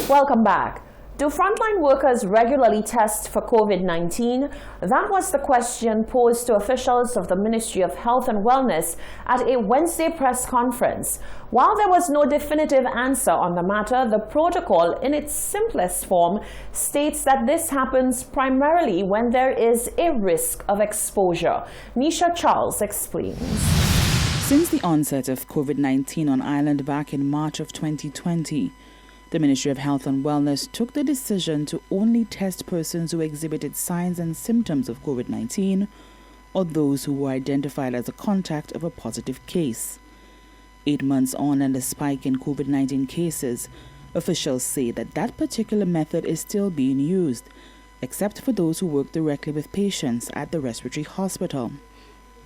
Welcome back. Do frontline workers regularly test for COVID-19? That was the question posed to officials of the Ministry of Health and Wellness at a Wednesday press conference. While there was no definitive answer on the matter, the protocol in its simplest form states that this happens primarily when there is a risk of exposure. Nisha Charles explains. Since the onset of COVID-19 on Ireland back in March of 2020, the Ministry of Health and Wellness took the decision to only test persons who exhibited signs and symptoms of COVID-19 or those who were identified as a contact of a positive case. 8 months on and a spike in COVID-19 cases, officials say that particular method is still being used, except for those who work directly with patients at the respiratory hospital.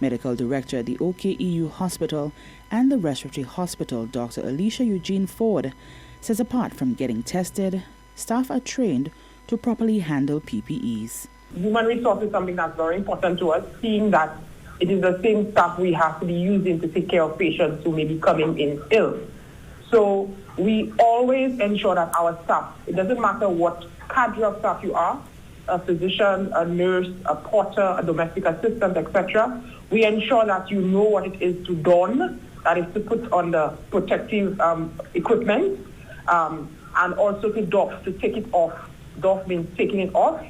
Medical Director at the OKEU Hospital and the Respiratory Hospital, Dr. Alicia Eugene Ford, says apart from getting tested, staff are trained to properly handle PPEs. Human resource is something that's very important to us, seeing that it is the same staff we have to be using to take care of patients who may be coming in ill. So we always ensure that our staff, it doesn't matter what cadre of staff you are, a physician, a nurse, a porter, a domestic assistant, etc., we ensure that you know what it is to don, that is to put on the protective equipment, and also to doff, to take it off. Doff means taking it off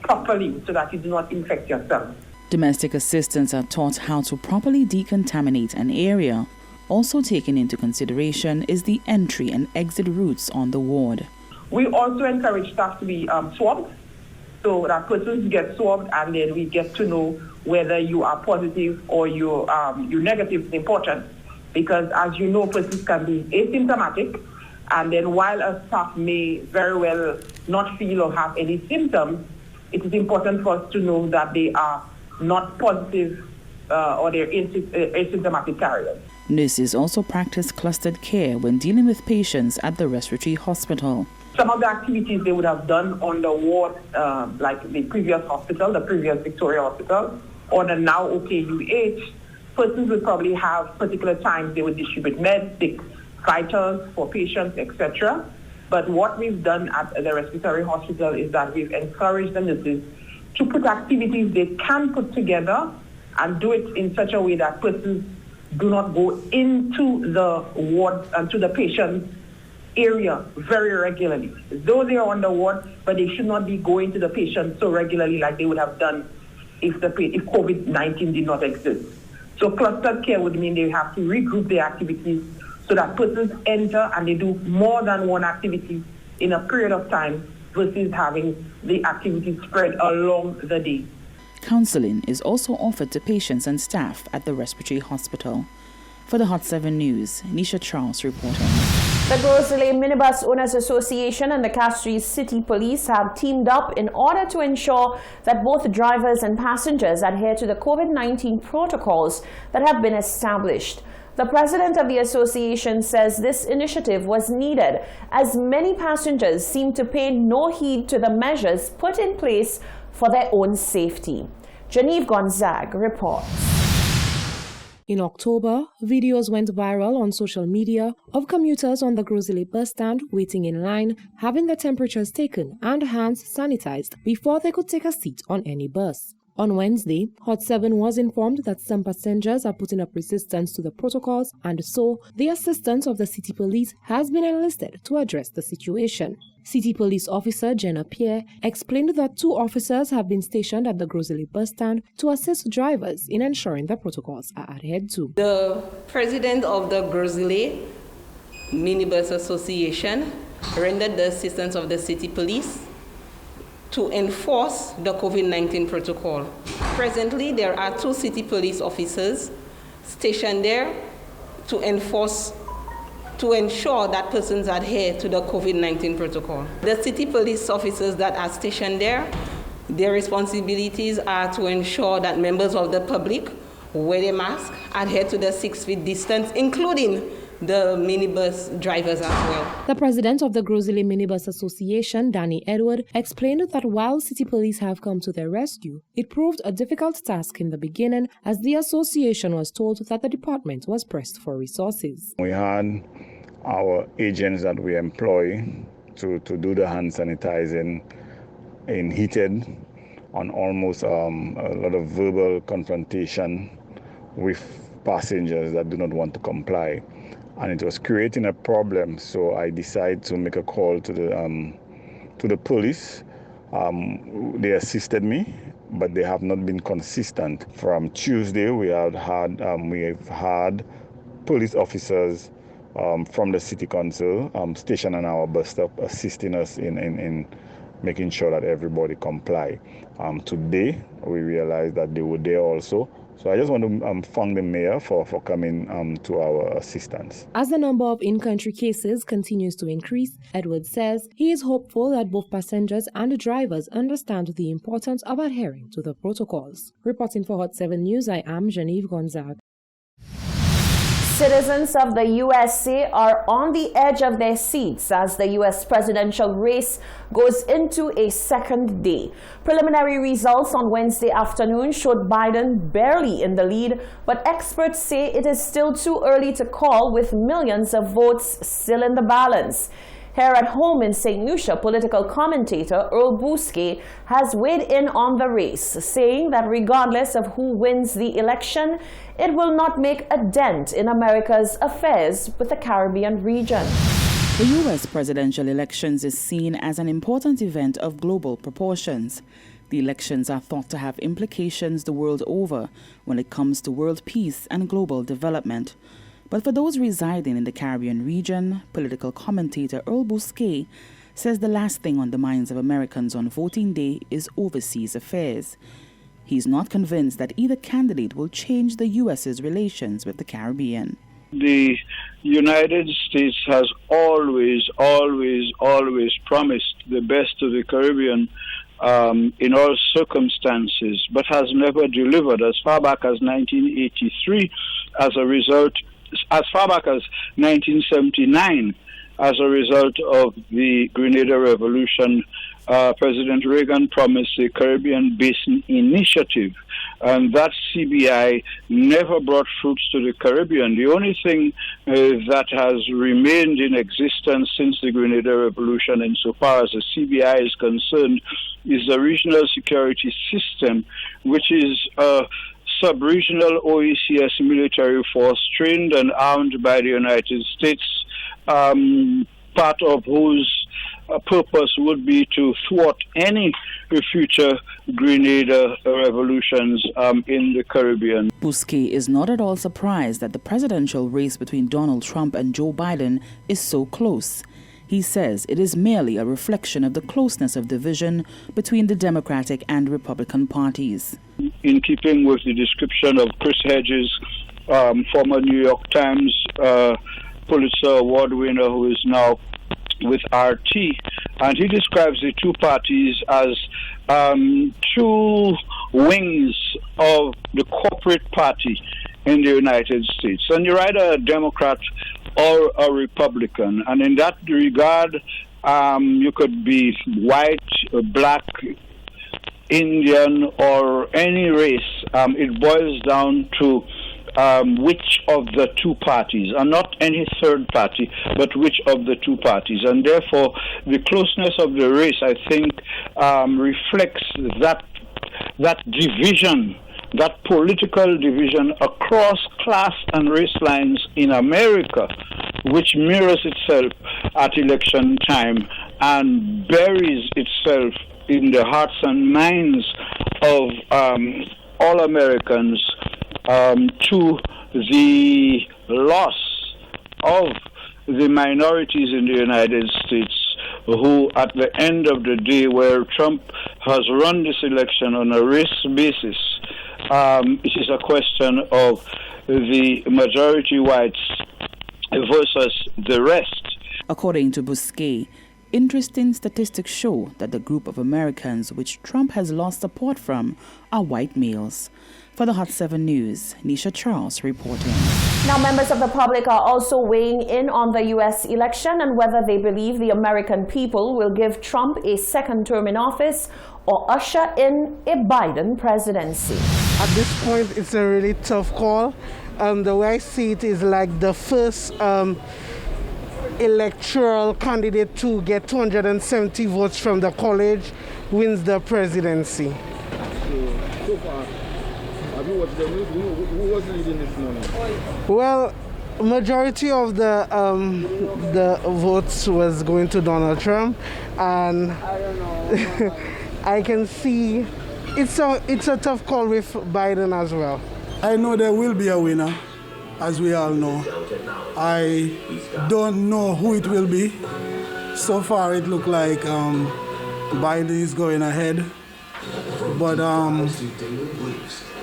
properly so that you do not infect yourself. Domestic assistants are taught how to properly decontaminate an area. Also taken into consideration is the entry and exit routes on the ward. We also encourage staff to be swabbed, so that persons get swabbed and then we get to know whether you are positive or you're negative. Is important because, as you know, persons can be asymptomatic. And then while a staff may very well not feel or have any symptoms, it is important for us to know that they are not positive or they're asymptomatic carriers. Nurses also practice clustered care when dealing with patients at the respiratory hospital. Some of the activities they would have done on the ward, like the previous hospital, the previous Victoria Hospital, or the now OKUH, persons would probably have particular times they would distribute meds, take vitals for patients, etc. But what we've done at the respiratory hospital is that we've encouraged the nurses to put activities they can put together and do it in such a way that persons do not go into the ward and to the patient's area very regularly. Though they are on the ward, but they should not be going to the patient so regularly like they would have done if COVID-19 did not exist. So clustered care would mean they have to regroup their activities so that persons enter and they do more than one activity in a period of time versus having the activities spread along the day. Counseling is also offered to patients and staff at the respiratory hospital. For the Hot 7 News, Nisha Charles reporting. The Gros Islet Minibus Owners Association and the Castries City Police have teamed up in order to ensure that both drivers and passengers adhere to the COVID-19 protocols that have been established. The president of the association says this initiative was needed as many passengers seem to pay no heed to the measures put in place for their own safety. Genevieve Gonzague reports. In October, videos went viral on social media of commuters on the Gros Islet bus stand waiting in line, having their temperatures taken and hands sanitized before they could take a seat on any bus. On Wednesday, Hot 7 was informed that some passengers are putting up resistance to the protocols, and so the assistance of the City Police has been enlisted to address the situation. City Police Officer Jenna Pierre explained that 2 officers have been stationed at the Gros Islet bus stand to assist drivers in ensuring the protocols are adhered to. The president of the Gros Islet Minibus Association rendered the assistance of the City Police to enforce the COVID-19 protocol. Presently, there are 2 City Police officers stationed there to ensure that persons adhere to the COVID-19 protocol. The City Police officers that are stationed there, their responsibilities are to ensure that members of the public wear their mask, adhere to the 6 feet distance, including the minibus drivers as well. The president of the Gros Islet Minibus Association, Danny Edward, explained that while City Police have come to their rescue, it proved a difficult task in the beginning as the association was told that the department was pressed for resources. We had our agents that we employ to do the hand sanitizing in heated, on almost a lot of verbal confrontation with passengers that do not want to comply. And it was creating a problem, so I decided to make a call to the police. They assisted me, but they have not been consistent. From Tuesday, we have had police officers from the city council stationed on our bus stop, assisting us in making sure that everybody comply. Today, we realized that they were there also. So I just want to thank the mayor for coming to our assistance. As the number of in-country cases continues to increase, Edwards says he is hopeful that both passengers and drivers understand the importance of adhering to the protocols. Reporting for Hot 7 News, I am Genevieve Gonzague. Citizens of the USA are on the edge of their seats as the U.S. presidential race goes into a second day. Preliminary results on Wednesday afternoon showed Biden barely in the lead, but experts say it is still too early to call, with millions of votes still in the balance. Here at home in St. Lucia, political commentator Earl Bousquet has weighed in on the race, saying that regardless of who wins the election, it will not make a dent in America's affairs with the Caribbean region. The U.S. presidential elections is seen as an important event of global proportions. The elections are thought to have implications the world over when it comes to world peace and global development. But for those residing in the Caribbean region, political commentator Earl Bousquet says the last thing on the minds of Americans on voting day is overseas affairs. He's not convinced that either candidate will change the U.S.'s relations with the Caribbean. The United States has always promised the best to the Caribbean in all circumstances, but has never delivered. As far back as 1983, as far back as 1979, as a result of the Grenada Revolution, President Reagan promised the Caribbean Basin Initiative, and that CBI never brought fruits to the Caribbean. The only thing that has remained in existence since the Grenada Revolution, insofar as the CBI is concerned, is the regional security system, which is a sub-regional OECS military force trained and armed by the United States, part of whose purpose would be to thwart any future Grenada revolutions in the Caribbean. Bousquet is not at all surprised that the presidential race between Donald Trump and Joe Biden is so close. He says it is merely a reflection of the closeness of division between the Democratic and Republican parties. In keeping with the description of Chris Hedges, former New York Times Pulitzer Award winner who is now with RT, and he describes the two parties as two wings of the corporate party in the United States. And you're either a Democrat or a Republican, and in that regard, you could be white, black, Indian, or any race. It boils down to which of the two parties, and not any third party, but which of the two parties. And therefore, the closeness of the race, I think, reflects that division, that political division across class and race lines in America, which mirrors itself at election time and buries itself in the hearts and minds of all Americans, to the loss of the minorities in the United States, who at the end of the day, where Trump has run this election on a race basis, it is a question of the majority whites versus the rest. According to Bousquet, interesting statistics show that the group of Americans which Trump has lost support from are white males. For the Hot 7 News, Nisha Charles reporting. Now, members of the public are also weighing in on the U.S. election and whether they believe the American people will give Trump a second term in office or usher in a Biden presidency. At this point, it's a really tough call. The way I see it is like the first electoral candidate to get 270 votes from the college wins the presidency. So far, have you watched the news? Who was leading this morning? Well, majority of the votes was going to Donald Trump, and I can see it's a tough call with Biden as well. I know there will be a winner, as we all know. I don't know who it will be. So far, it looks like Biden is going ahead, but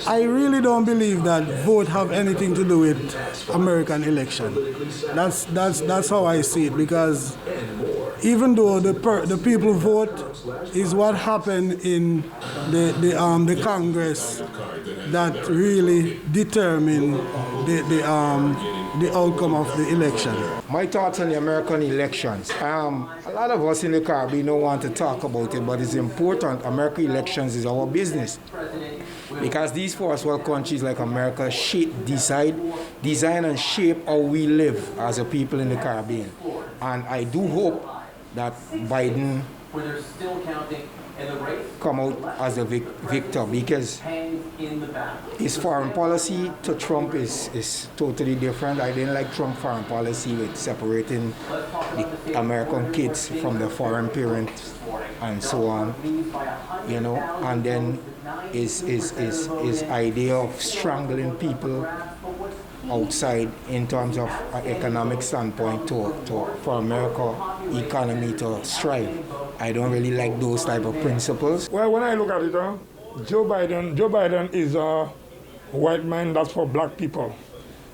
I really don't believe that vote have anything to do with American election. That's how I see it, because even though the people vote is what happened in the Congress that really determine the outcome of the election. My thoughts on the American elections. A lot of us in the Caribbean don't want to talk about it, but it's important. American elections is our business. Because these first world countries like America design and shape how we live as a people in the Caribbean. And I do hope that Biden come out as a victor, because his foreign policy to Trump is totally different. I didn't like Trump foreign policy with separating the American kids from the foreign parents and so on, you know, and then his idea of strangling people outside in terms of an economic standpoint for America economy to strive. I don't really like those type of principles. Well, when I look at it, Joe Biden is a white man that's for black people.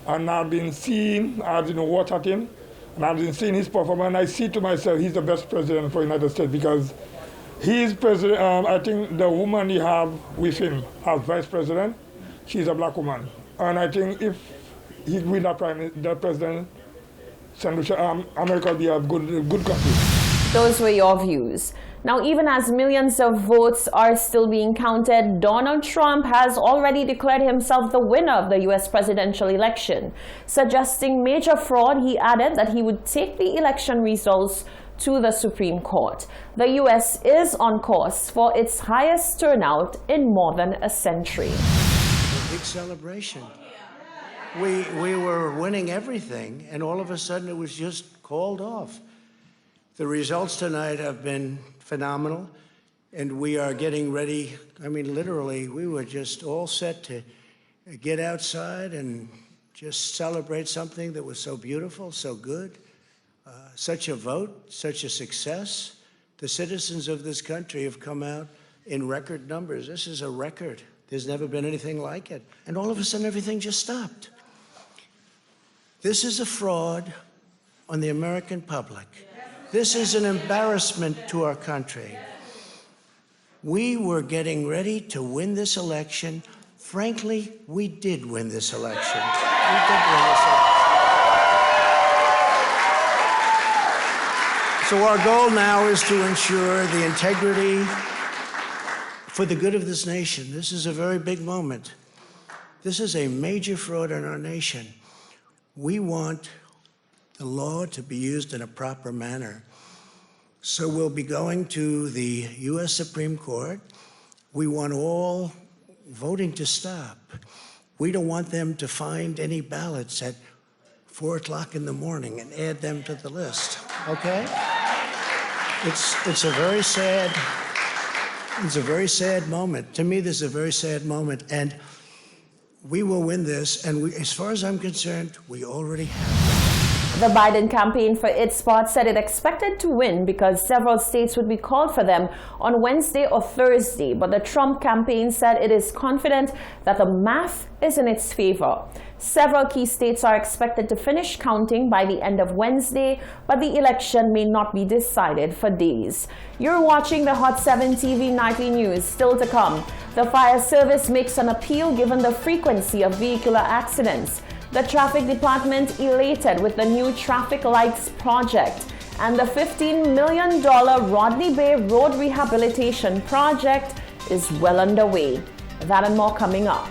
And I've been watched at him, and I've been seeing his performance, and I see to myself he's the best president for the United States, because he's president. I think the woman he have with him as vice president, she's a black woman. And I think if he win the president, America will be a good country. Those were your views. Now, even as millions of votes are still being counted, Donald Trump has already declared himself the winner of the U.S. presidential election. Suggesting major fraud, he added that he would take the election results to the Supreme Court. The U.S. is on course for its highest turnout in more than a century. A big celebration. We were winning everything, and all of a sudden it was just called off. The results tonight have been phenomenal, and we are getting ready. I mean, literally, we were just all set to get outside and just celebrate something that was so beautiful, so good. Such a vote, such a success. The citizens of this country have come out in record numbers. This is a record. There's never been anything like it. And all of a sudden, everything just stopped. This is a fraud on the American public. This is an embarrassment to our country. We were getting ready to win this election. Frankly, we did win this election. We did win this election. So our goal now is to ensure the integrity for the good of this nation. This is a very big moment. This is a major fraud in our nation. We want the law to be used in a proper manner. So we'll be going to the U.S. Supreme Court. We want all voting to stop. We don't want them to find any ballots at 4 o'clock in the morning and add them to the list, okay? It's a very sad moment. To me, this is a very sad moment, and we will win this, and as far as I'm concerned, we already have. The Biden campaign, for its part, said it expected to win because several states would be called for them on Wednesday or Thursday. But the Trump campaign said it is confident that the math is in its favor. Several key states are expected to finish counting by the end of Wednesday, but the election may not be decided for days. You're watching the Hot 7 TV Nightly News. Still to come, the fire service makes an appeal given the frequency of vehicular accidents. The traffic department elated with the new traffic lights project, and the $15 million Rodney Bay Road Rehabilitation Project is well underway. That and more coming up.